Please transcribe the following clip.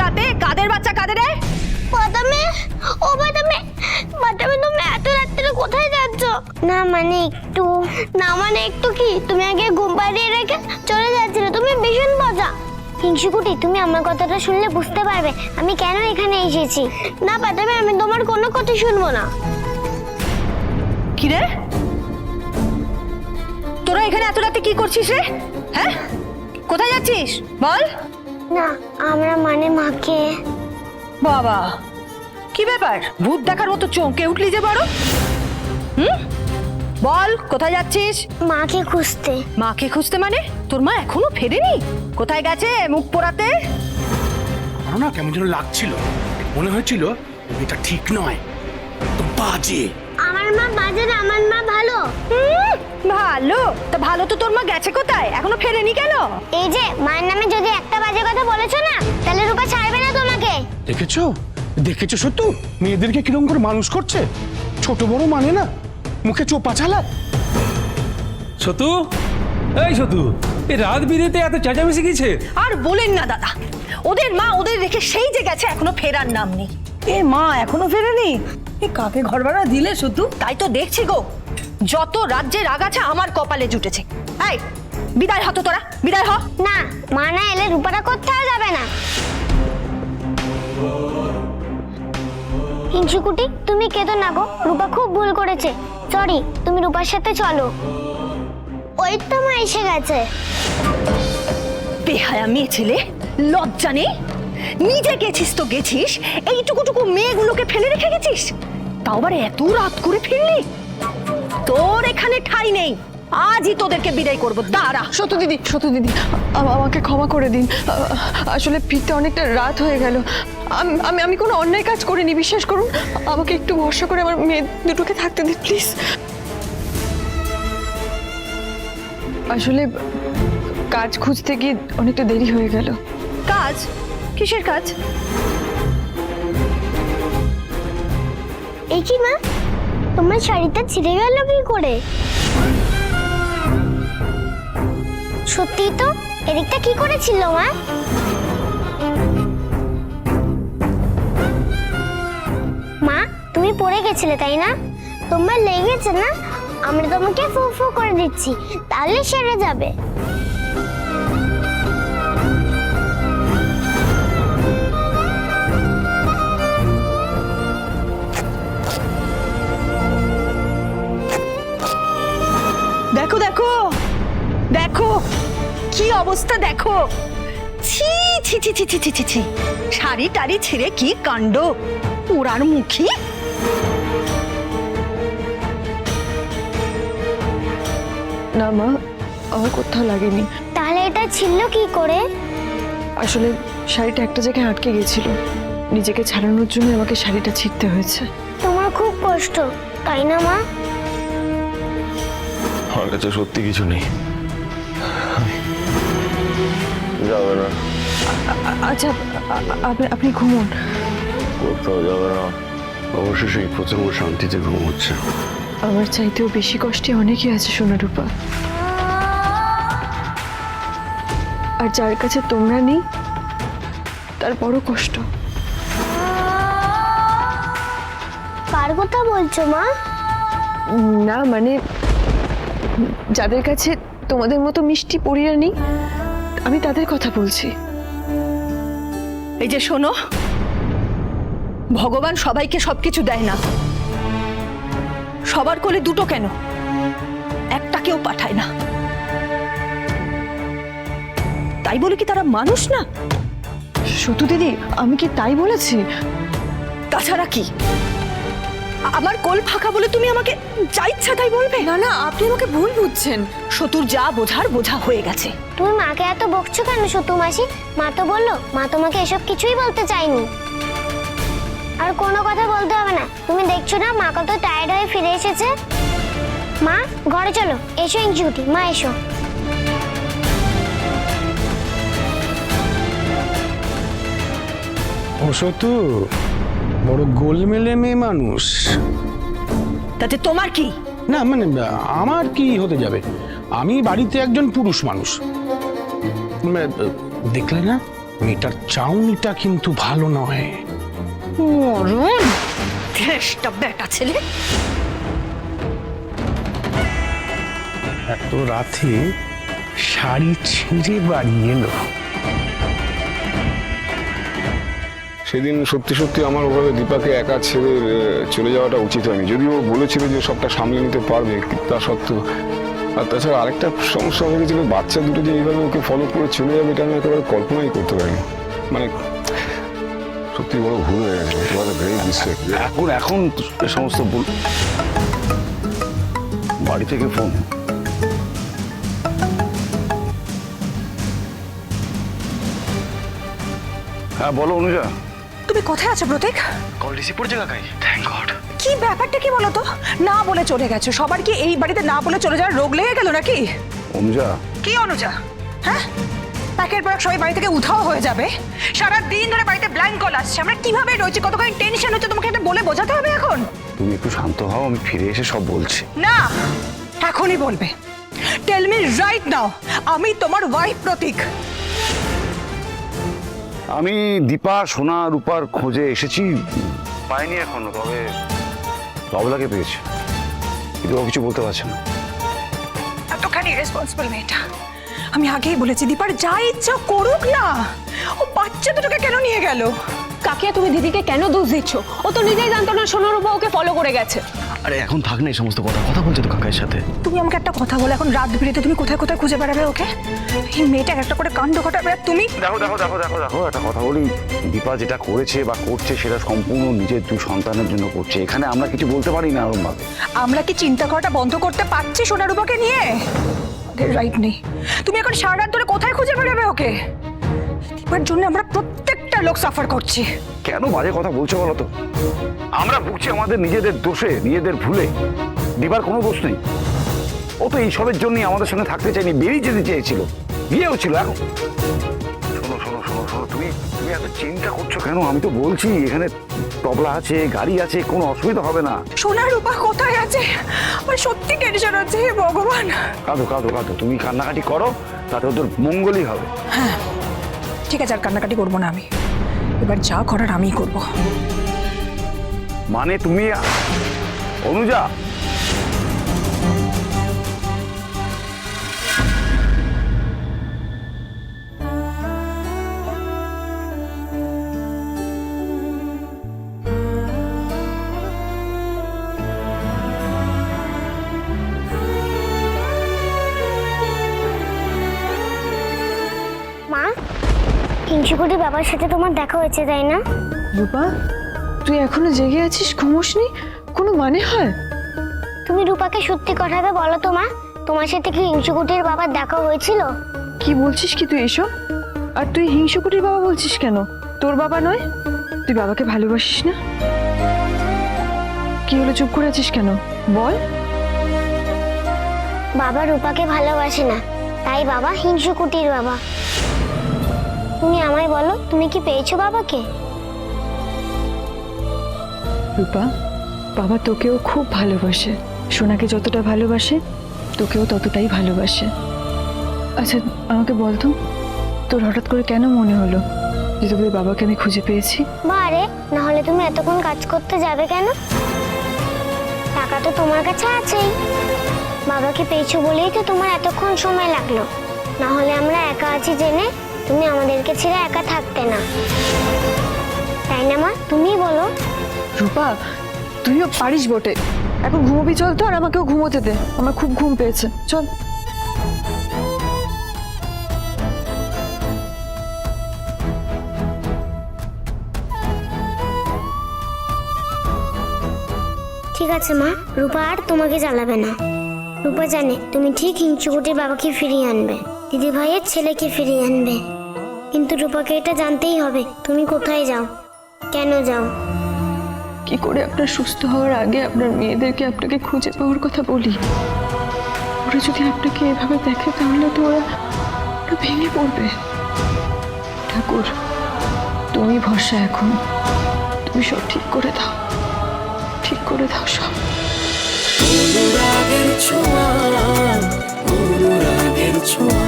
রাতে কাদের বাচ্চা কাদের রে? বাদামে, ও বাদামে, বাদামে তুমি এত রাত্রে কোথায় যাচ্ছ? না মানে একটু কি তুমি আগে ঘুম পাড়িয়ে রেখে চলে যাচ্ছিলে, তুমি ভীষণ মজা। হিংসুকুটি, তুমি আমার কথাটা শুনলে বুঝতে পারবে আমি কেন এখানে এসেছি। না বাদামে, আমি তোমার কোনো কথা শুনবো না। কি রে, তোরা এখানে এত রাতে কি করছিস রে? হ্যাঁ, কোথায় যাচ্ছিস বল? না আমরা মানে মাকে। বাবা, কি ব্যাপার? ভূত দেখার মতো চমকে উঠলি যে বড়। বল কোথায় যাচ্ছিস? মাকে খুঁজতে। মাকে খুঁজতে মানে? তোর মা এখনো ফেরেনি? কোথায় গেছে মুখ পোড়াতে? আমার না কেমন যেন লাগছিল, মনে হয়েছিল এটা ঠিক নয়, তো বাজে। আমার মা বাজে না, আমার মা ভালো। ভালো তা ভালো তো তোর মা গেছে কোথায়, এখনো ফেরেনি কেন? এই যে মায়ের নামে যদি একটা বাজে কথা বলেছো না, তাহলে রূপা ছাড়বে না তোমাকে। দেখেছো সত্যি মেয়েদেরকে কিরকম করে মানুষ করছে, ছোট বড় মানে না, মুখে চোপা চালায়। সতু, এই সতু, এই রাত বিরেতে এত চেঁচামেচি কিছে? আর বলেন না দাদা, ওদের মা ওদের রেখে সেই যে গেছে, এখনো ফেরার নাম নেই। এ মা এখনো ফেরেনি? এ কাকে ঘর ভাড়া দিলে শুধু? তাই তো দেখছি গো, যত রাজ্যের আগাছা আমার কপালে জুটেছে। এই বিদায় হতো, তোরা বিদায় হ। না, মা না এলে রূপাটা কোথাও যাবে না। হিংসুকুটি, তুমি কেঁদো না গো, রূপা খুব ভুল করেছে। সরি, তুমি রূপার সাথে চলো। ওই তো মা এসে গেছে। বেহায়া মেয়ে ছেলে, লজ্জা নেই? নিজে গেছিস তো গেছিস, এইটুকুটুকু মেয়েগুলোকে ফেলে রেখে গেছিস, তাও আবার এত রাত করে ফিরলি। তোর এখানে ঠাঁই নেই, আজই তোদেরকে বিদায় করবো। দাঁড়া। সতু দিদি, আমাকে ক্ষমা করে দিন। আসলে ফিরতে অনেকটা রাত হয়ে গেল। আমি কোনো অন্যায় কাজ করিনি, বিশ্বাস করুন। আমাকে একটু ভরসা করে আমার মেয়ে দুটোকে থাকতে দিন প্লিজ। আসলে কাজ খুঁজতে গিয়ে অনেকটা দেরি হয়ে গেল। কাজ? কিসের কাজ? এই কি মা, তোমার শাড়িটা ছিঁড়ে গেল কি করে? সত্যি তো, এদিকটা কি করেছিল মা? মা, তুমি পড়ে গেছিলে তাই না? তোমার লেগেছে না? আমরা তোমাকে ফু ফু করে দিচ্ছি, তাহলে সেরে যাবে। দেখো দেখো দেখো, কি অবস্থা দেখো। ছি ছি ছি ছি ছি ছি ছি ছি, শাড়ি টাড়ি ছিঁড়ে কি কাণ্ড, পোড়ার মুখী। না মা, আমার কোথাও লাগেনি। তাহলে এটা ছিল কি করে? আসলে শাড়িটা একটা জায়গায় আটকে গেছিল, নিজেকে ছাড়ানোর জন্য আমাকে শাড়িটা ছিঁড়তে হয়েছে। তোমার খুব কষ্ট তাই না মা? আমার কাছে সত্যি কিছু নেই, যাবে না। আচ্ছা, আপনি ঘুমোন। কোথাও যাবে না, অবশেষে প্রচন্ড শান্তিতে ঘুম হচ্ছে। আমার চাইতেও বেশি কষ্টে অনেকেই আছে সোনা রূপা, আর যার কাছে তোমরা নেই তার বড় কষ্ট। কার কথা বলছো মা? না মানে যাদের কাছে তোমাদের মতো মিষ্টি পরিরা নেই, আমি তাদের কথা বলছি। এই যে শোনো, ভগবান সবাইকে সবকিছু দেয় না, সবার কোলে দুটো কেন, একটা কেউ পাঠায় না। তাই বলে কি তারা মানুষ না? সতু দিদি, আমি কি তাই বলেছি? তাছাড়া কি, আমার কোল ফাঁকা বলে তুমি আমাকে যা ইচ্ছা তাই বলবে? না না, আপনি আমাকে ভুল বুঝছেন। শতুর যা বোঝার বোঝা হয়ে গেছে। তুমি মাকে এত বকছো কেন সতু মাসি? মা তো বললো মা তোমাকে এসব কিছুই বলতে চাইনি। আর কোনো কথা বলতে হবে না, তুমি দেখছো না মা কত টায়ার্ড হয়ে ফিরে এসেছে। মা ঘরে চলো, এসো ইঞ্জুটি, মা এসো। ও তো বড় গোলমেলে মেয়ে মানুষ। তাতে তোমার কি? না মানে আমার কি হতে যাবে, আমি বাড়িতে একজন পুরুষ মানুষ। দেখলে না মেয়েটার চাউনিটা কিন্তু ভালো নয়। মরণ দেশটা বেটা ছেলে। এত রাতে শাড়ি ছিঁড়ে বাড়ি এলো। সেদিন সত্যি সত্যি আমার ওভাবে দীপাকে একা ছেড়ে চলে যাওয়াটা উচিত হয়নি, যদিও বলেছিল যে সবটা সামলে নিতে পারবে, তা সত্ত্বেও। আর তাছাড়া আরেকটা সমস্যা হয়ে গেছিল, বাচ্চা দুটো যে এইভাবে ওকে ফলো করে চলে যাবে এটা আমি একেবারে কল্পনাই করতে পারিনি। মানে সত্যি বড় ভুল হয়ে গেছে, তোমাদের ভেরি মিস্টেক। এখন এ সমস্ত ভুল। বাড়ি থেকে ফোন। হ্যাঁ বলো অনুজা। তুমি কোথায় আছো প্রতীক? কল রিসিভ করছে কাকাই, থ্যাংক গড। কি ব্যাপারটা কি বলো তো? না বলে চলে গেছো, সবার কি এই বাড়িতে না বলে চলে যাওয়ার রোগ লেগে গেল নাকি? অনুজা, কি অনুজা? হ্যাঁ, প্যাকের পর সবাই বাড়ি থেকে উধাও হয়ে যাবে, সারা দিন ধরে বাড়িতে ব্ল্যাঙ্ক কল আসছে, আমরা কিভাবে রয়েছি, কতখানি টেনশন হচ্ছে, তোমাকে এটা বলে বোঝাতে হবে এখন? তুমি একটু শান্ত হও, আমি ফিরে এসে সব বলছি। না, এখনই বলবে। টেল মি রাইট নাও, আমি তোমার ওয়াইফ প্রতীক। আমি দীপা, সোনা, রূপার খোঁজে এসেছি, পাইনি এখনো, তবে বাবলাকে পেয়েছি, কিন্তু ও কিছু বলতে পারছে না। এতখানি রেসপন্সিবল মেয়েটা, আমি আগেই বলেছি দীপার যা ইচ্ছা করুক না, ও বাচ্চা দুটোকে কেন নিয়ে গেল? কাকিয়া তুমি দিদিকে কেন দোষ দিচ্ছ? ও তো নিজেই জানতো না সোনার উপর ওকে ফলো করে গেছে। আরে এখন থাক না এই সমস্ত কথা বলছে তো কাকার সাথে। তুমি আমাকে একটা কথা বলে, এখন রাত বিরেতে তুমি কোথায় কোথায় খুঁজে বেড়াবে ওকে? এই মেয়েটা একটা করে কাণ্ড ঘটাবে, আর তুমি? দেখো একটা কথা বলি, দীপা যেটা করেছে বা করছে সেটা সম্পূর্ণ নিজের দুই সন্তানের জন্য করছে, এখানে আমরা কিছু বলতে পারি না এরকম ভাবে। আমরা কি চিন্তা করাটা বন্ধ করতে পারছি সোনারূপাকে নিয়ে? রাইট নেই, তুমি এখন সারা রাত ধরে কোথায় খুঁজে বেড়াবে ওকে? দীপার জন্য আমরা প্রত্যেকটা লোক সাফার করছি। কেন বাজে কথা বলছো বলো তো? আমরা ভুগছি আমাদের নিজেদের দোষে, নিজেদের ভুলে। দীপার কোনো দোষ নেই, ও তো এইসবের জন্যই আমাদের সঙ্গে থাকতে চাইনি, বেরিয়ে যেতে চেয়েছিল, বিয়েও ছিল। এখন শোনো তুমি এত চিন্তা করছো কেন? আমি তো বলছি এখানে তবলা আছে, গাড়ি আছে, কোনো অসুবিধা হবে না। সোনারূপা কোথায় আছে? আমার সত্যি টেনশন হচ্ছে, হে ভগবান। কাঁদো, তুমি কান্নাকাটি করো, তাতে ওদের মঙ্গলই হবে। হ্যাঁ ঠিক আছে, আর কান্নাকাটি করবো না আমি, এবার যা করার আমিই করবো। মানে তুমি অনুজা, মা, হিংসুকুটি বাবার সাথে তোমার দেখা হয়েছে তাই না? রূপা, তুই এখনো জেগে আছিস, ঘুমোসনি? কোনো মানে হয়? তুমি রূপাকে সত্যি কথাটা বলো তো মা, তোমার সাথে কি হিংসুকুটির বাবার দেখা হয়েছিল? কি বলছিস কি তুই এসব? আর তুই হিংসুকুটির বাবা বলছিস কেন? তোর বাবা নয়? তুই বাবাকে ভালোবাসিস না? কি হলো, চুপ করে আছিস কেন? বল। বাবা রূপাকে ভালোবাসে না, তাই বাবা হিংসুকুটির বাবা। তুমি আমায় বলো, তুমি কি পেয়েছো বাবাকে? রূপা, বাবা তোকেও খুব ভালোবাসে, সোনাকে যতটা ভালোবাসে তোকেও ততটাই ভালোবাসে। আচ্ছা আমাকে বলতো, তোর হঠাৎ করে কেন মনে হলো যে তোর বাবাকে আমি খুঁজে পেয়েছি? বারে, না হলে তুমি এতক্ষণ কাজ করতে যাবে কেন? টাকা তো তোমার কাছে আছেই, বাবাকে পেয়েছো বলেই তো তোমার এতক্ষণ সময় লাগলো, না হলে আমরা একা আছি জেনে তুমি আমাদেরকে ছেড়ে একা থাকতে না, তাই না মা? তুমিই বলো। রূপা, তুইও পারিস বটে, এখন ঘুমোবি চল তো, আর আমাকেও ঘুমোতে দে, আমার খুব ঘুম পেয়েছে, চল। ঠিক আছে মা, রূপা আর তোমাকে জ্বালাবে না। রূপা জানে তুমি ঠিক হিংসুকুটির বাবাকে ফিরিয়ে আনবে, দিদি ভাইয়ের ছেলেকে ফিরিয়ে আনবে, কিন্তু রূপাকে এটা জানতেই হবে তুমি কোথায় যাও, কেন যাও। কি করে আপনার সুস্থ হওয়ার আগে আপনার মেয়েদেরকে আপনাকে খুঁজে পাওয়ার কথা বলি? ওরা যদি আপনাকে এভাবে দেখে তাহলে তো ওরা ভেঙে পড়বে। ঠাকুর, তুমি ভরসা, এখন তুমি সব ঠিক করে দাও, ঠিক করে দাও সব। অনুরাগের ছোঁয়া, অনুরাগের ছোঁয়া।